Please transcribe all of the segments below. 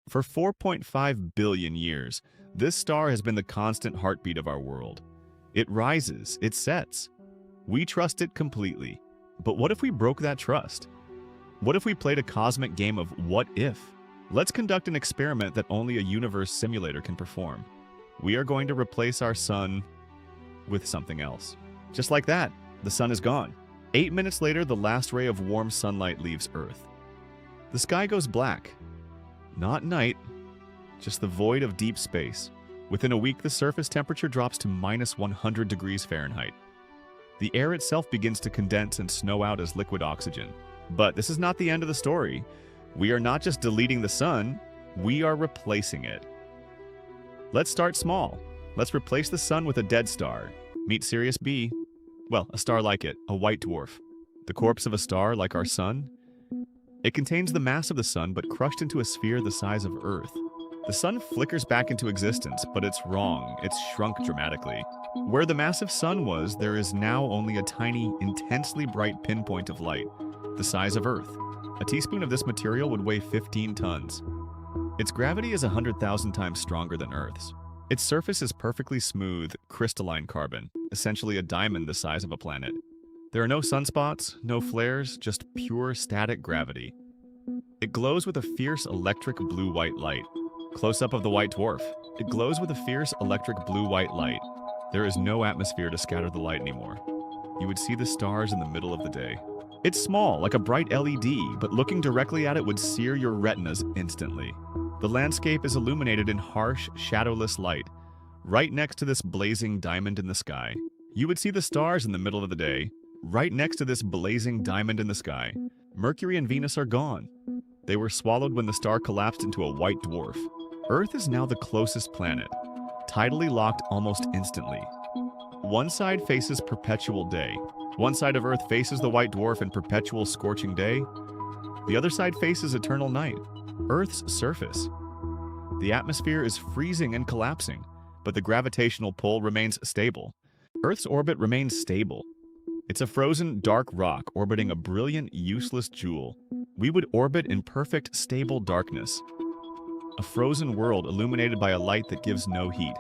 For 4.5 billion years, this star has been the constant heartbeat of our world. It rises, it sets. We trust it completely. But what if we broke that trust? What if we played a cosmic game of what if? Let's conduct an experiment that only a universe simulator can perform. We are going to replace our sun with something else. Just like that, the sun is gone. 8 minutes later, the last ray of warm sunlight leaves Earth. The sky goes black. Not night, just the void of deep space. Within a week, the surface temperature drops to minus 100 degrees Fahrenheit. The air itself begins to condense and snow out as liquid oxygen. But this is not the end of the story. We are not just deleting the sun, we are replacing it. Let's start small. Let's replace the sun with a dead star. Meet Sirius B. Well, a star like it, a white dwarf. The corpse of a star like our sun. It contains the mass of the sun, but crushed into a sphere the size of Earth. The sun flickers back into existence, but it's wrong. It's shrunk dramatically. Where the massive sun was, there is now only a tiny, intensely bright pinpoint of light, the size of Earth. A teaspoon of this material would weigh 15 tons. Its gravity is 100,000 times stronger than Earth's. Its surface is perfectly smooth, crystalline carbon, essentially a diamond the size of a planet. There are no sunspots, no flares, just pure static gravity. It glows with a fierce electric blue-white light. Close-up of the white dwarf. It glows with a fierce electric blue-white light. There is no atmosphere to scatter the light anymore. You would see the stars in the middle of the day. It's small, like a bright LED, but looking directly at it would sear your retinas instantly. The landscape is illuminated in harsh, shadowless light. Right next to this blazing diamond in the sky, you would see the stars in the middle of the day. Right next to this blazing diamond in the sky, Mercury and Venus are gone. They were swallowed when the star collapsed into a white dwarf. Earth is now the closest planet, tidally locked almost instantly. One side faces perpetual day. One side of Earth faces the white dwarf in perpetual scorching day. The other side faces eternal night, Earth's surface. The atmosphere is freezing and collapsing, but the gravitational pull remains stable. Earth's orbit remains stable. It's a frozen, dark rock orbiting a brilliant, useless jewel. We would orbit in perfect, stable darkness. A frozen world illuminated by a light that gives no heat.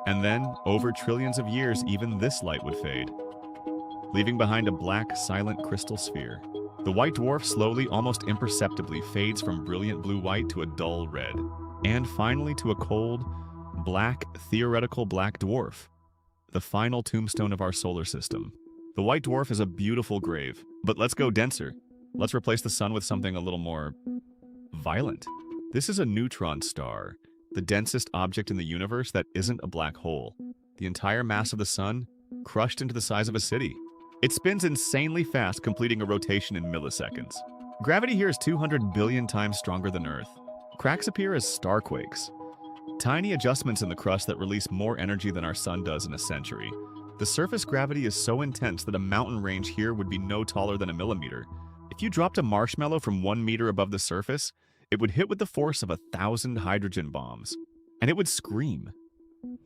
And then, over trillions of years, even this light would fade, leaving behind a black, silent crystal sphere. The white dwarf slowly, almost imperceptibly, fades from brilliant blue-white to a dull red, and finally to a cold, black, theoretical black dwarf, the final tombstone of our solar system. The white dwarf is a beautiful grave, but let's go denser. Let's replace the sun with something a little more violent. This is a neutron star, the densest object in the universe that isn't a black hole. The entire mass of the sun, crushed into the size of a city. It spins insanely fast, completing a rotation in milliseconds. Gravity here is 200 billion times stronger than Earth. Cracks appear as starquakes, tiny adjustments in the crust that release more energy than our sun does in a century. The surface gravity is so intense that a mountain range here would be no taller than a millimeter. If you dropped a marshmallow from 1 meter above the surface, it would hit with the force of 1,000 hydrogen bombs, and it would scream.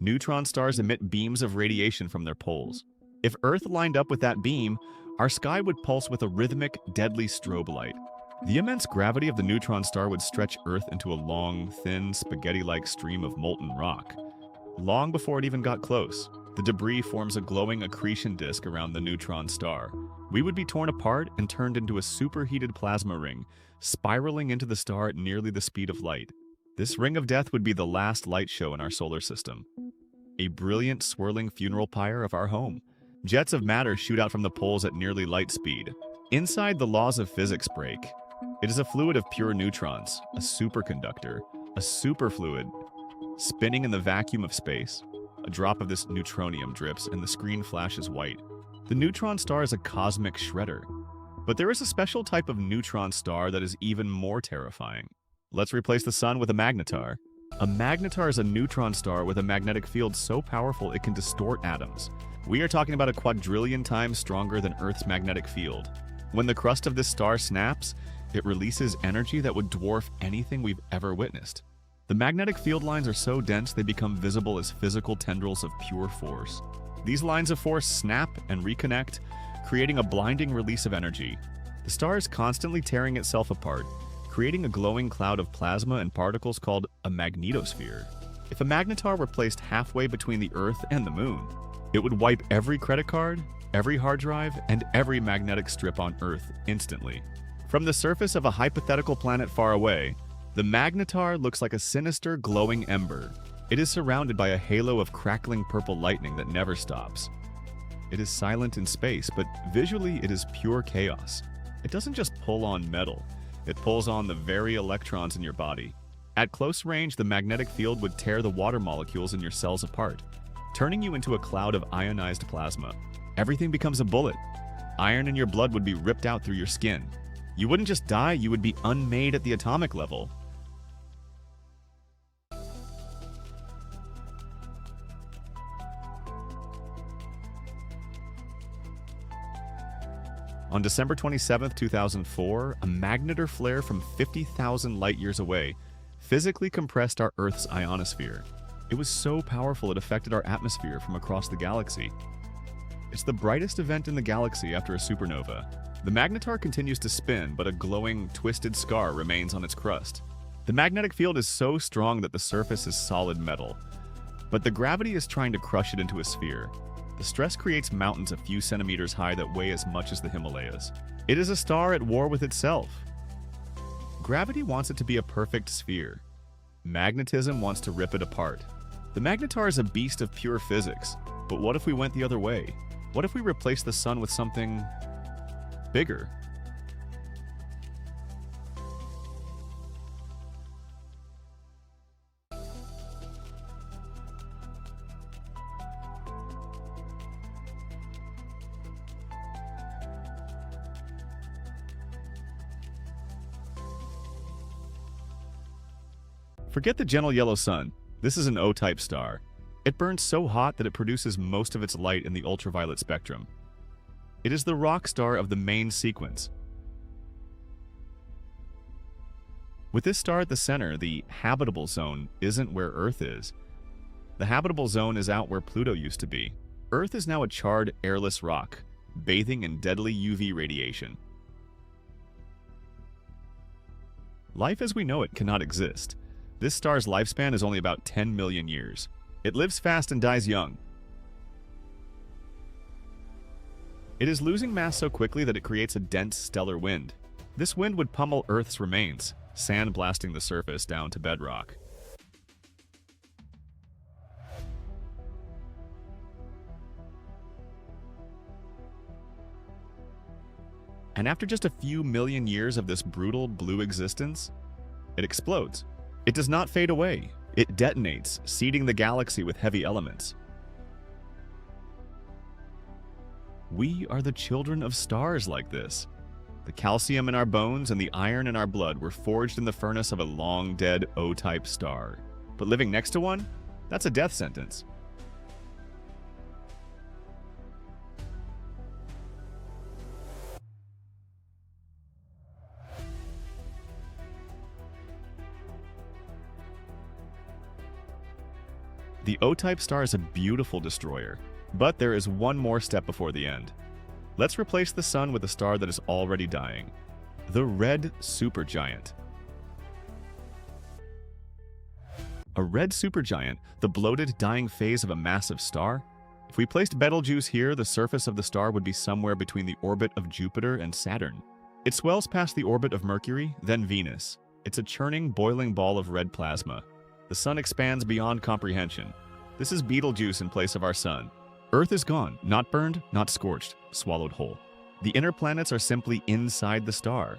Neutron stars emit beams of radiation from their poles. If Earth lined up with that beam, our sky would pulse with a rhythmic, deadly strobe light. The immense gravity of the neutron star would stretch Earth into a long, thin, spaghetti-like stream of molten rock. Long before it even got close, the debris forms a glowing accretion disk around the neutron star. We would be torn apart and turned into a superheated plasma ring, spiraling into the star at nearly the speed of light. This ring of death would be the last light show in our solar system. A brilliant, swirling funeral pyre of our home. Jets of matter shoot out from the poles at nearly light speed. Inside, the laws of physics break. It is a fluid of pure neutrons, a superconductor, a superfluid, spinning in the vacuum of space. A drop of this neutronium drips and the screen flashes white. The neutron star is a cosmic shredder. But there is a special type of neutron star that is even more terrifying. Let's replace the sun with a magnetar. A magnetar is a neutron star with a magnetic field so powerful it can distort atoms. We are talking about a quadrillion times stronger than Earth's magnetic field. When the crust of this star snaps, it releases energy that would dwarf anything we've ever witnessed. The magnetic field lines are so dense they become visible as physical tendrils of pure force. These lines of force snap and reconnect, creating a blinding release of energy. The star is constantly tearing itself apart, creating a glowing cloud of plasma and particles called a magnetosphere. If a Magnetar were placed halfway between the Earth and the Moon, it would wipe every credit card, every hard drive, and every magnetic strip on Earth instantly. From the surface of a hypothetical planet far away, the Magnetar looks like a sinister, glowing ember. It is surrounded by a halo of crackling purple lightning that never stops. It is silent in space, but visually it is pure chaos. It doesn't just pull on metal, it pulls on the very electrons in your body. At close range, the magnetic field would tear the water molecules in your cells apart, turning you into a cloud of ionized plasma. Everything becomes a bullet. Iron in your blood would be ripped out through your skin. You wouldn't just die, you would be unmade at the atomic level. On December 27, 2004, a Magnetar flare from 50,000 light-years away physically compressed our Earth's ionosphere. It was so powerful it affected our atmosphere from across the galaxy. It's the brightest event in the galaxy after a supernova. The Magnetar continues to spin, but a glowing, twisted scar remains on its crust. The magnetic field is so strong that the surface is solid metal, but the gravity is trying to crush it into a sphere. The stress creates mountains a few centimeters high that weigh as much as the Himalayas. It is a star at war with itself. Gravity wants it to be a perfect sphere. Magnetism wants to rip it apart. The Magnetar is a beast of pure physics, but what if we went the other way? What if we replaced the sun with something bigger? Forget the gentle yellow sun. This is an O-type star. It burns so hot that it produces most of its light in the ultraviolet spectrum. It is the rock star of the main sequence. With this star at the center, the habitable zone isn't where Earth is. The habitable zone is out where Pluto used to be. Earth is now a charred, airless rock, bathing in deadly UV radiation. Life as we know it cannot exist. This star's lifespan is only about 10 million years. It lives fast and dies young. It is losing mass so quickly that it creates a dense stellar wind. This wind would pummel Earth's remains, sandblasting the surface down to bedrock. And after just a few million years of this brutal blue existence, it explodes. It does not fade away. It detonates, seeding the galaxy with heavy elements. We are the children of stars like this. The calcium in our bones and the iron in our blood were forged in the furnace of a long-dead O-type star. But living next to one? That's a death sentence. The O-type star is a beautiful destroyer, but there is one more step before the end. Let's replace the sun with a star that is already dying. The red supergiant. A red supergiant, the bloated, dying phase of a massive star? If we placed Betelgeuse here, the surface of the star would be somewhere between the orbit of Jupiter and Saturn. It swells past the orbit of Mercury, then Venus. It's a churning, boiling ball of red plasma. The sun expands beyond comprehension. This is Betelgeuse in place of our sun. Earth is gone, not burned, not scorched, swallowed whole. The inner planets are simply inside the star.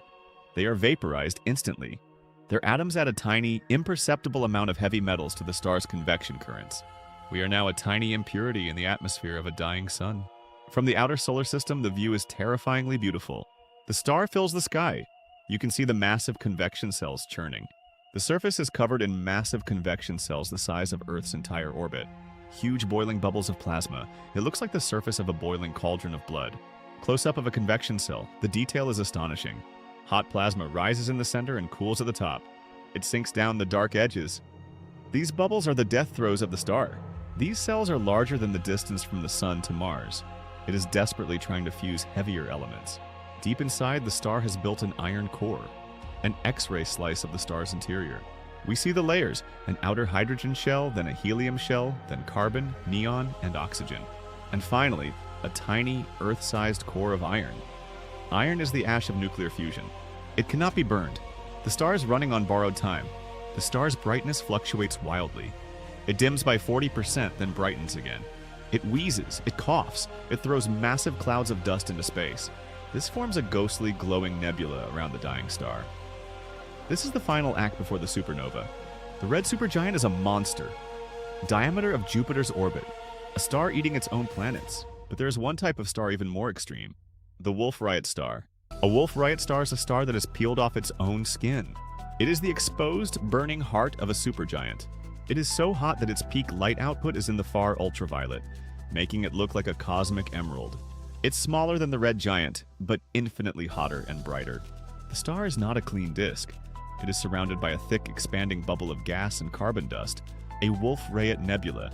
They are vaporized instantly. Their atoms add a tiny, imperceptible amount of heavy metals to the star's convection currents. We are now a tiny impurity in the atmosphere of a dying sun. From the outer solar system, the view is terrifyingly beautiful. The star fills the sky. You can see the massive convection cells churning. The surface is covered in massive convection cells the size of Earth's entire orbit. Huge boiling bubbles of plasma. It looks like the surface of a boiling cauldron of blood. Close-up of a convection cell. The detail is astonishing. Hot plasma rises in the center and cools at the top. It sinks down the dark edges. These bubbles are the death throes of the star. These cells are larger than the distance from the sun to Mars. It is desperately trying to fuse heavier elements. Deep inside, the star has built an iron core. an X-ray slice of the star's interior. We see the layers, an outer hydrogen shell, then a helium shell, then carbon, neon, and oxygen. And finally, a tiny, Earth-sized core of iron. Iron is the ash of nuclear fusion. It cannot be burned. The star is running on borrowed time. The star's brightness fluctuates wildly. It dims by 40%, then brightens again. It wheezes, it coughs, it throws massive clouds of dust into space. This forms a ghostly, glowing nebula around the dying star. This is the final act before the supernova. The red supergiant is a monster. Diameter of Jupiter's orbit. A star eating its own planets. But there is one type of star even more extreme. The Rayet star. A Rayet star is a star that has peeled off its own skin. It is the exposed, burning heart of a supergiant. It is so hot that its peak light output is in the far ultraviolet, making it look like a cosmic emerald. It's smaller than the red giant, but infinitely hotter and brighter. The star is not a clean disk. It is surrounded by a thick, expanding bubble of gas and carbon dust, a Rayet nebula.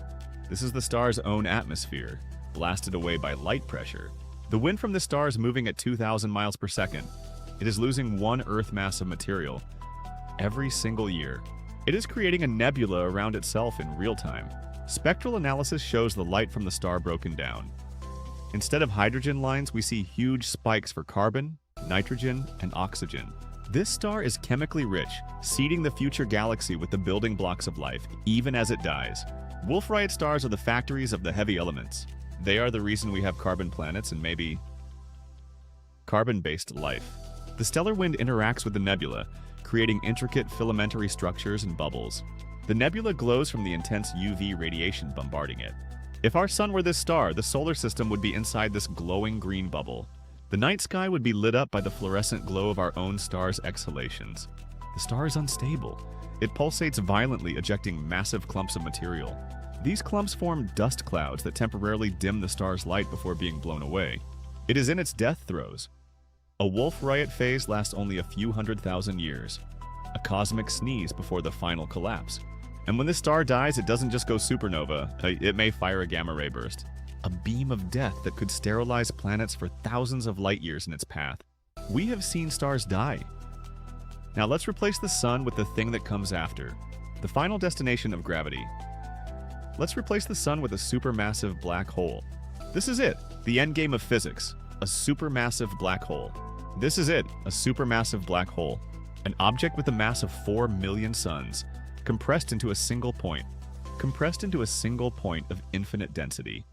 This is the star's own atmosphere, blasted away by light pressure. The wind from the star is moving at 2,000 miles per second. It is losing 1 Earth mass of material every single year. It is creating a nebula around itself in real time. Spectral analysis shows the light from the star broken down. Instead of hydrogen lines, we see huge spikes for carbon, nitrogen, and oxygen. This star is chemically rich, seeding the future galaxy with the building blocks of life, even as it dies. Rayet stars are the factories of the heavy elements. They are the reason we have carbon planets and maybe carbon-based life. The stellar wind interacts with the nebula, creating intricate filamentary structures and bubbles. The nebula glows from the intense UV radiation bombarding it. If our sun were this star, the solar system would be inside this glowing green bubble. The night sky would be lit up by the fluorescent glow of our own star's exhalations. The star is unstable. It pulsates violently, ejecting massive clumps of material. These clumps form dust clouds that temporarily dim the star's light before being blown away. It is in its death throes. A Rayet phase lasts only a few 100,000 years. A cosmic sneeze before the final collapse. And when this star dies, it doesn't just go supernova. It may fire a gamma ray burst. A beam of death that could sterilize planets for thousands of light years in its path. We have seen stars die. Now let's replace the sun with the thing that comes after. The final destination of gravity. Let's replace the sun with a supermassive black hole. This is it, the endgame of physics. A supermassive black hole. This is it, a supermassive black hole. An object with a mass of 4 million suns, compressed into a single point. Compressed into a single point of infinite density.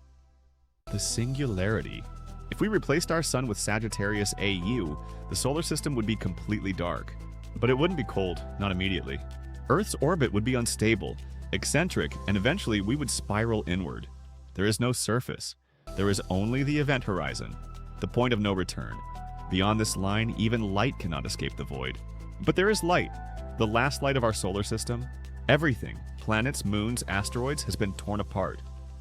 The singularity. If we replaced our sun with Sagittarius AU, the solar system would be completely dark. But it wouldn't be cold, not immediately. Earth's orbit would be unstable, eccentric, and eventually we would spiral inward. There is no surface. There is only the event horizon, the point of no return. Beyond this line, even light cannot escape the void. But there is light, the last light of our solar system. Everything, planets, moons, asteroids, has been torn apart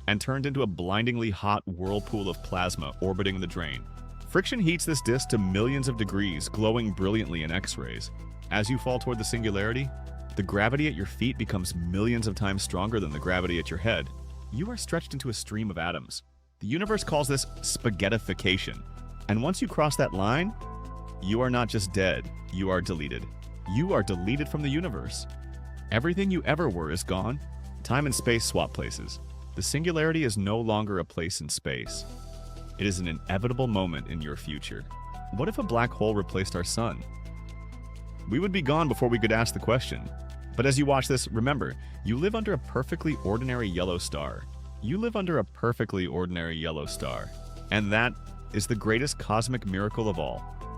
and turned into a blindingly hot whirlpool of plasma orbiting the drain. Friction heats this disk to millions of degrees, glowing brilliantly in X-rays. As you fall toward the singularity, the gravity at your feet becomes millions of times stronger than the gravity at your head. You are stretched into a stream of atoms. The universe calls this spaghettification. And once you cross that line, you are not just dead, you are deleted. You are deleted from the universe. Everything you ever were is gone. Time and space swap places. The singularity is no longer a place in space. It is an inevitable moment in your future. What if a black hole replaced our sun? We would be gone before we could ask the question. But as you watch this, remember, you live under a perfectly ordinary yellow star. You live under a perfectly ordinary yellow star. And that is the greatest cosmic miracle of all.